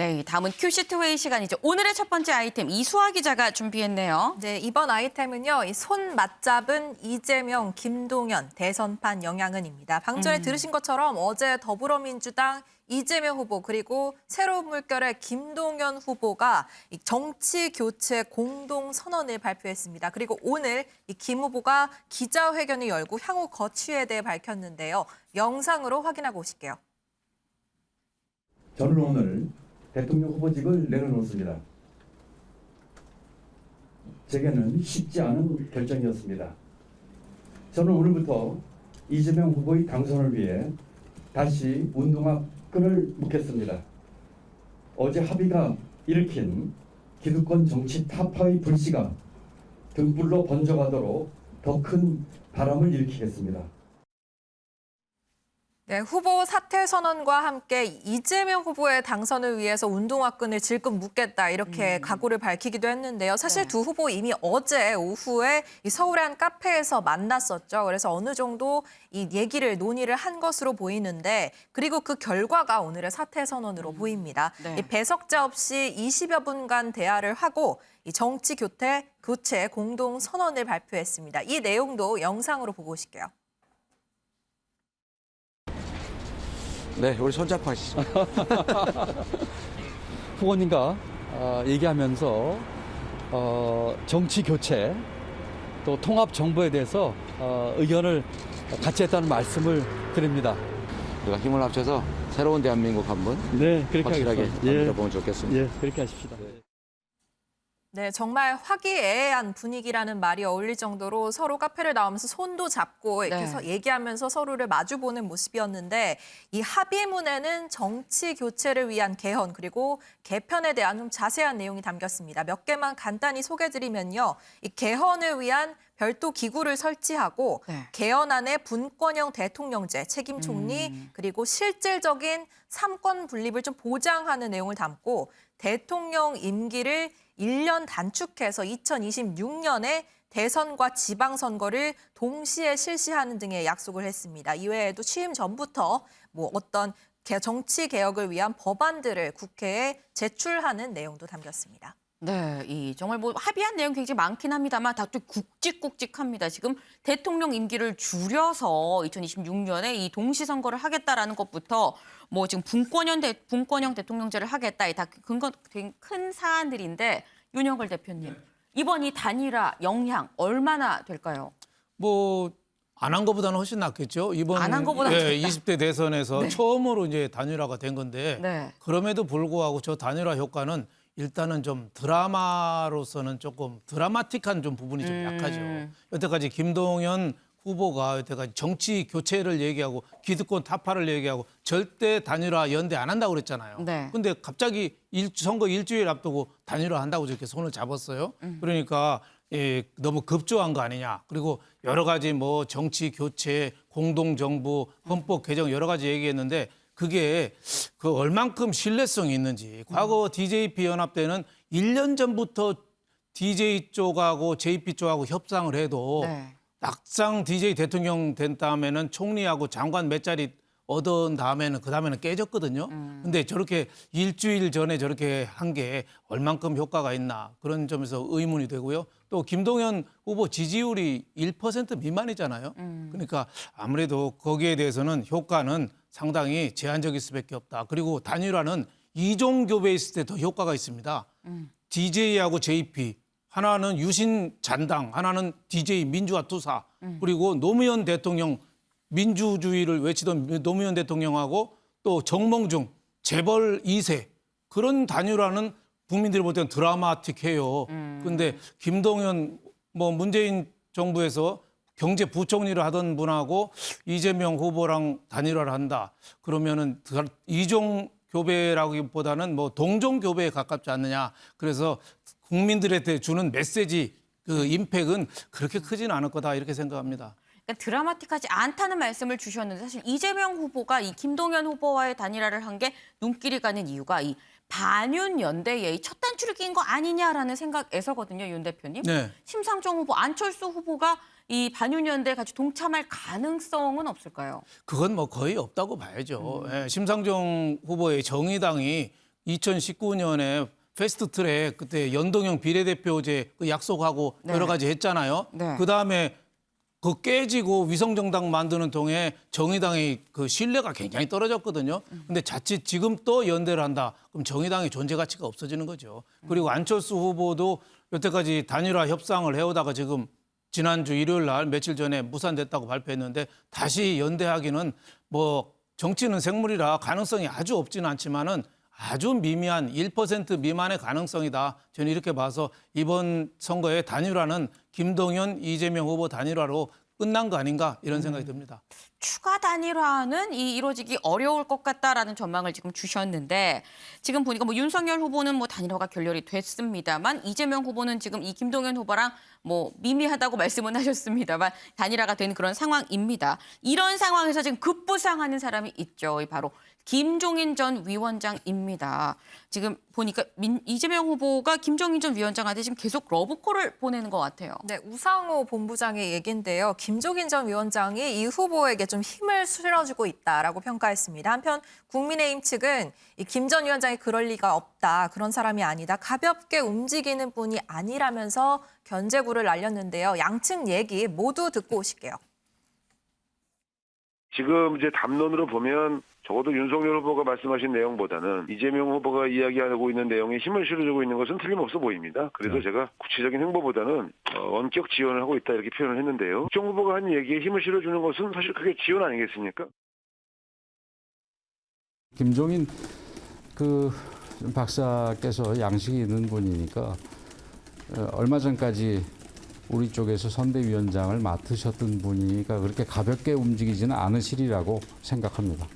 네, 다음은 큐시트 회의 시간이죠. 오늘의 첫 번째 아이템 이수아 기자가 준비했네요. 네, 이번 아이템은요. 이 손 맞잡은 이재명, 김동연 대선판 영향은입니다. 방금 전에 들으신 것처럼 어제 더불어민주당 이재명 후보 그리고 새로운 물결의 김동연 후보가 이 정치 교체 공동 선언을 발표했습니다. 그리고 오늘 이 김 후보가 기자회견을 열고 향후 거취에 대해 밝혔는데요. 영상으로 확인하고 오실게요. 저는 오늘 대통령 후보직을 내려놓습니다. 제게는 쉽지 않은 결정이었습니다. 저는 오늘부터 이재명 후보의 당선을 위해 다시 운동화 끈을 묶겠습니다. 어제 합의가 일으킨 기득권 정치 타파의 불씨가 등불로 번져가도록 더 큰 바람을 일으키겠습니다. 네, 후보 사퇴 선언과 함께 이재명 후보의 당선을 위해서 운동화끈을 질끈 묶겠다 이렇게 각오를 밝히기도 했는데요. 사실 네. 두 후보 이미 어제 오후에 이 서울의 한 카페에서 만났었죠. 그래서 어느 정도 이 얘기를 논의를 한 것으로 보이는데 그리고 그 결과가 오늘의 사퇴 선언으로 보입니다. 네. 이 배석자 없이 20여 분간 대화를 하고 이 정치 교체 공동 선언을 발표했습니다. 이 내용도 영상으로 보고 오실게요. 네, 우리 손잡하시죠. 후보님과 얘기하면서 정치 교체 또 통합 정부에 대해서 의견을 같이 했다는 말씀을 드립니다. 우리가 힘을 합쳐서 새로운 대한민국 한번 네, 그렇게 확실하게 하겠습니다. 만들어보면 좋겠습니다. 예, 그렇게 하십시다. 네, 정말 화기애애한 분위기라는 말이 어울릴 정도로 서로 카페를 나오면서 손도 잡고 이렇게 네. 얘기하면서 서로를 마주보는 모습이었는데 이 합의문에는 정치 교체를 위한 개헌 그리고 개편에 대한 좀 자세한 내용이 담겼습니다. 몇 개만 간단히 소개드리면요. 이 개헌을 위한 별도 기구를 설치하고 네. 개헌안에 분권형 대통령제, 책임 총리 그리고 실질적인 삼권 분립을 좀 보장하는 내용을 담고 대통령 임기를 1년 단축해서 2026년에 대선과 지방선거를 동시에 실시하는 등의 약속을 했습니다. 이외에도 취임 전부터 뭐 어떤 정치 개혁을 위한 법안들을 국회에 제출하는 내용도 담겼습니다. 네, 이 정말 뭐 합의한 내용 굉장히 많긴 합니다만 다들 굵직굵직합니다. 지금 대통령 임기를 줄여서 2026년에 이 동시 선거를 하겠다라는 것부터 뭐 지금 분권형 대통령제를 하겠다. 다 근거 되게 큰 사안들인데 윤영걸 대표님 이번 이 단일화 영향 얼마나 될까요? 뭐 안 한 것보다는 훨씬 낫겠죠. 이번 안한 것보다는 낫다. 20대 대선에서 네. 처음으로 이제 단일화가 된 건데 네. 그럼에도 불구하고 저 단일화 효과는 일단은 좀 드라마로서는 조금 드라마틱한 좀 부분이 좀 약하죠. 여태까지 김동연 후보가 여태까지 정치 교체를 얘기하고 기득권 타파를 얘기하고 절대 단일화 연대 안 한다고 그랬잖아요. 네. 근데 갑자기 선거 일주일 앞두고 단일화 한다고 저렇게 손을 잡았어요. 그러니까 너무 급조한 거 아니냐. 그리고 여러 가지 뭐 정치 교체, 공동정부, 헌법 개정 여러 가지 얘기했는데 그게 그 얼만큼 신뢰성이 있는지. 과거 DJP 연합 때는 1년 전부터 DJ 쪽하고 JP 쪽하고 협상을 해도 네. 막상 DJ 대통령 된 다음에는 총리하고 장관 몇 자리 얻은 다음에는 그 다음에는 깨졌거든요. 근데 저렇게 일주일 전에 저렇게 한 게 얼만큼 효과가 있나 그런 점에서 의문이 되고요. 또 김동연 후보 지지율이 1% 미만이잖아요. 그러니까 아무래도 거기에 대해서는 효과는 상당히 제한적일 수밖에 없다. 그리고 단일화는 이종 교배 있을 때 더 효과가 있습니다. DJ하고 JP 하나는 유신 잔당, 하나는 DJ 민주화 투사, 그리고 노무현 대통령 민주주의를 외치던 노무현 대통령하고 또 정몽중 재벌 2세 그런 단일화는 국민들이 볼 때는 드라마틱해요. 그런데 김동연 뭐 문재인 정부에서 경제부총리를 하던 분하고 이재명 후보랑 단일화를 한다. 그러면은 이종 교배라기보다는 뭐 동종 교배에 가깝지 않느냐. 그래서 국민들한테 주는 메시지 그 임팩은 그렇게 크지는 않을 거다 이렇게 생각합니다. 그러니까 드라마틱하지 않다는 말씀을 주셨는데 사실 이재명 후보가 이 김동연 후보와의 단일화를 한 게 눈길이 가는 이유가 이 반윤 연대의 첫 단추를 낀 거 아니냐라는 생각에서거든요, 윤 대표님. 네. 심상정 후보, 안철수 후보가 이 반윤 연대에 같이 동참할 가능성은 없을까요? 그건 뭐 거의 없다고 봐야죠. 예, 심상정 후보의 정의당이 2019년에 패스트트랙 그때 연동형 비례대표제 그 약속하고 네. 여러 가지 했잖아요. 네. 그다음에 그 깨지고 위성정당 만드는 통에 정의당의 그 신뢰가 굉장히 떨어졌거든요. 근데 자칫 지금 또 연대를 한다. 그럼 정의당의 존재 가치가 없어지는 거죠. 그리고 안철수 후보도 여태까지 단일화 협상을 해오다가 지금 지난주 일요일 날 며칠 전에 무산됐다고 발표했는데 다시 연대하기는 뭐 정치는 생물이라 가능성이 아주 없지는 않지만은 아주 미미한 1% 미만의 가능성이다. 저는 이렇게 봐서 이번 선거의 단일화는 김동연, 이재명 후보 단일화로 끝난 거 아닌가 이런 생각이 듭니다. 추가 단일화는 이루어지기 어려울 것 같다라는 전망을 지금 주셨는데 지금 보니까 뭐 윤석열 후보는 뭐 단일화가 결렬이 됐습니다만 이재명 후보는 지금 이 김동연 후보랑 뭐 미미하다고 말씀은 하셨습니다만 단일화가 된 그런 상황입니다. 이런 상황에서 지금 급부상하는 사람이 있죠. 바로 김종인 전 위원장입니다. 지금 보니까 이재명 후보가 김종인 전 위원장한테 지금 계속 러브콜을 보내는 것 같아요. 네, 우상호 본부장의 얘기인데요. 김종인 전 위원장이 이 후보에게 좀 힘을 실어주고 있다라고 평가했습니다. 한편 국민의힘 측은 이 김 전 위원장이 그럴 리가 없다. 그런 사람이 아니다. 가볍게 움직이는 분이 아니라면서 견제구를 날렸는데요. 양측 얘기 모두 듣고 오실게요. 지금 이제 담론으로 보면 적어도 윤석열 후보가 말씀하신 내용보다는 이재명 후보가 이야기하고 있는 내용에 힘을 실어주고 있는 것은 틀림없어 보입니다. 그래서 제가 구체적인 행보보다는 원격 지원을 하고 있다 이렇게 표현을 했는데요. 정 후보가 한 얘기에 힘을 실어주는 것은 사실 그게 지원 아니겠습니까? 김종인 그 박사께서 양식이 있는 분이니까 얼마 전까지 우리 쪽에서 선대위원장을 맡으셨던 분이니까 그렇게 가볍게 움직이지는 않으시리라고 생각합니다.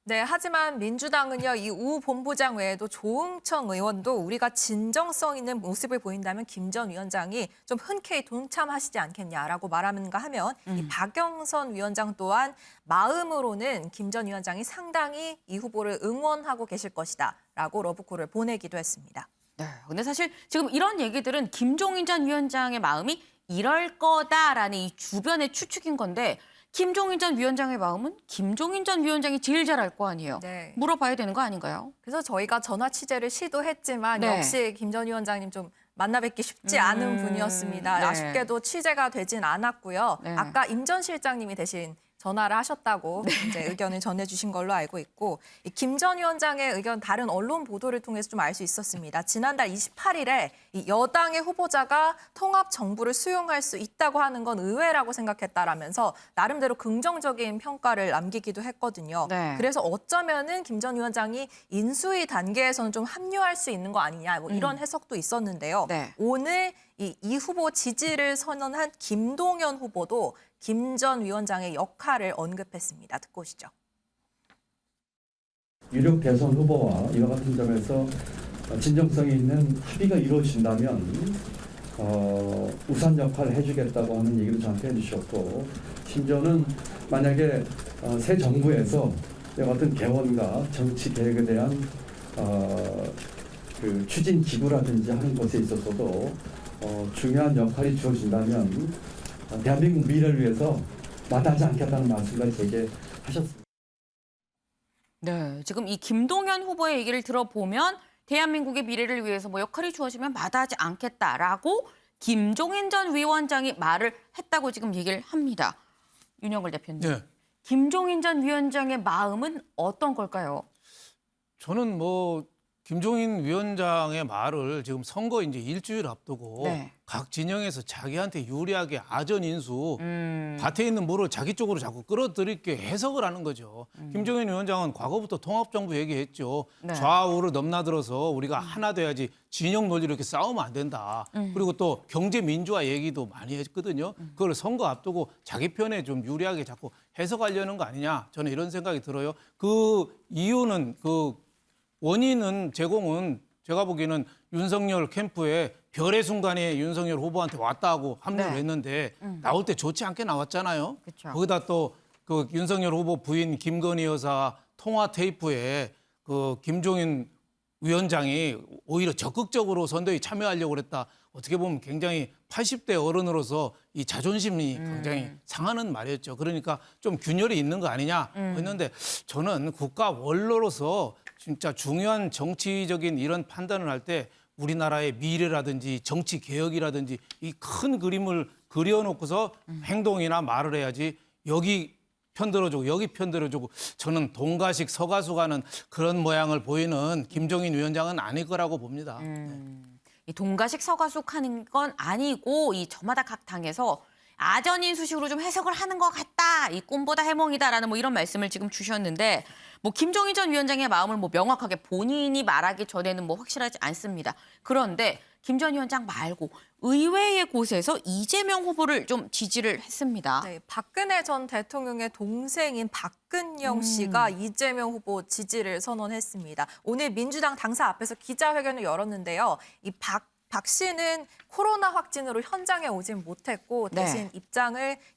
네, 하지만 민주당은요, 이 우 본부장 외에도 조응천 의원도 우리가 진정성 있는 모습을 보인다면 김 전 위원장이 좀 흔쾌히 동참하시지 않겠냐라고 말하는가 하면 이 박영선 위원장 또한 마음으로는 김 전 위원장이 상당히 이 후보를 응원하고 계실 것이다라고 러브콜을 보내기도 했습니다. 네, 근데 사실 지금 이런 얘기들은 김종인 전 위원장의 마음이 이럴 거다라는 이 주변의 추측인 건데 김종인 전 위원장의 마음은 김종인 전 위원장이 제일 잘 알 거 아니에요. 네. 물어봐야 되는 거 아닌가요? 그래서 저희가 전화 취재를 시도했지만 네. 역시 김 전 위원장님 좀 만나 뵙기 쉽지 않은 분이었습니다. 네. 아쉽게도 취재가 되진 않았고요. 네. 아까 임 전 실장님이 대신 전화를 하셨다고 이제 의견을 전해주신 걸로 알고 있고 김 전 위원장의 의견 다른 언론 보도를 통해서 좀 알 수 있었습니다. 지난달 28일에 이 여당의 후보자가 통합 정부를 수용할 수 있다고 하는 건 의외라고 생각했다라면서 나름대로 긍정적인 평가를 남기기도 했거든요. 네. 그래서 어쩌면은 김 전 위원장이 인수위 단계에서는 좀 합류할 수 있는 거 아니냐 뭐 이런 해석도 있었는데요. 네. 오늘 이 후보 지지를 선언한 김동연 후보도 김 전 위원장의 역할을 언급했습니다. 듣고 오시죠. 유력 대선 후보와 이와 같은 점에서 진정성이 있는 합의가 이루어진다면 우산 역할을 해주겠다고 하는 얘기도 저한테 해주셨고 심지어는 만약에 새 정부에서 이와 같은 개원과 정치 계획에 대한 그 추진 기구라든지 하는 것에 있어서도 중요한 역할이 주어진다면 대한민국 미래를 위해서 마다하지 않겠다는 말씀까지 제게 하셨습니다. 네, 지금 이 김동연 후보의 얘기를 들어보면 대한민국의 미래를 위해서 뭐 역할이 주어지면 마다하지 않겠다라고 김종인 전 위원장이 말을 했다고 지금 얘기를 합니다. 윤영걸 대표님. 네. 김종인 전 위원장의 마음은 어떤 걸까요? 저는 뭐 김종인 위원장의 말을 지금 선거 이제 일주일 앞두고 네. 각 진영에서 자기한테 유리하게 아전 인수 밭에 있는 물을 자기 쪽으로 자꾸 끌어들이게 해석을 하는 거죠. 김종인 위원장은 과거부터 통합정부 얘기했죠. 네. 좌우를 넘나들어서 우리가 하나 돼야지 진영 논리로 이렇게 싸우면 안 된다. 그리고 또 경제 민주화 얘기도 많이 했거든요. 그걸 선거 앞두고 자기 편에 좀 유리하게 자꾸 해석하려는 거 아니냐. 저는 이런 생각이 들어요. 그 이유는 원인은 제공은 제가 보기에는 윤석열 캠프에 별의 순간에 윤석열 후보한테 왔다고 합류를 네. 했는데 나올 때 좋지 않게 나왔잖아요. 그쵸. 거기다 또 그 윤석열 후보 부인 김건희 여사 통화 테이프에 그 김종인 위원장이 오히려 적극적으로 선대위 참여하려고 그랬다. 어떻게 보면 굉장히 80대 어른으로서 이 자존심이 굉장히 상하는 말이었죠. 그러니까 좀 균열이 있는 거 아니냐 했는데 저는 국가 원로로서 진짜 중요한 정치적인 이런 판단을 할 때 우리나라의 미래라든지 정치 개혁이라든지 이 큰 그림을 그려놓고서 행동이나 말을 해야지 여기 편들어주고 여기 편들어주고 저는 동가식 서가수가는 그런 모양을 보이는 김종인 위원장은 아닐 거라고 봅니다. 이 동가식 서가숙하는 건 아니고 이 저마다 각 당에서 아전인수식으로 좀 해석을 하는 것 같다. 이 꿈보다 해몽이다라는 뭐 이런 말씀을 지금 주셨는데 뭐 김종인 전 위원장의 마음을 뭐 명확하게 본인이 말하기 전에는 뭐 확실하지 않습니다. 그런데 김 전 위원장 말고 의외의 곳에서 이재명 후보를 좀 지지를 했습니다. 네, 박근혜 전 대통령의 동생인 박근영 씨가 이재명 후보 지지를 선언했습니다. 오늘 민주당 당사 앞에서 기자회견을 열었는데요. 이 박 씨는 코로나 확진으로 현장에 오진 못했고 대신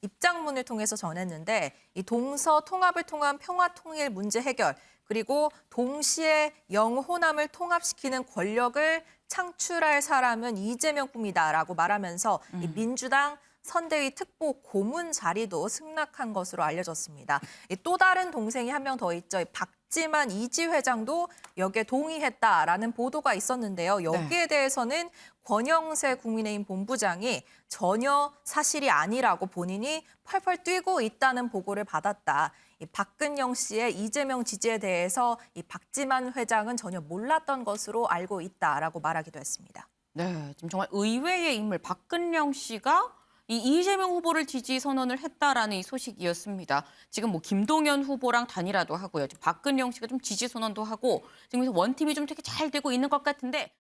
입장문을 통해서 전했는데 이 동서 통합을 통한 평화 통일 문제 해결 그리고 동시에 영호남을 통합시키는 권력을 창출할 사람은 이재명뿐이다라고 말하면서 이 민주당 선대위 특보 고문 자리도 승낙한 것으로 알려졌습니다. 또 다른 동생이 한 명 더 있죠. 박지만 이지 회장도 여기에 동의했다라는 보도가 있었는데요. 여기에 대해서는 권영세 국민의힘 본부장이 전혀 사실이 아니라고 본인이 펄펄 뛰고 있다는 보고를 받았다. 이 박근영 씨의 이재명 지지에 대해서 이 박지만 회장은 전혀 몰랐던 것으로 알고 있다라고 말하기도 했습니다. 네, 지금 정말 의외의 인물 박근영 씨가 이 이재명 후보를 지지 선언을 했다라는 이 소식이었습니다. 지금 뭐 김동연 후보랑 단일화도 하고요. 박근영 씨가 좀 지지 선언도 하고 지금 원팀이 좀 되게 잘 되고 있는 것 같은데.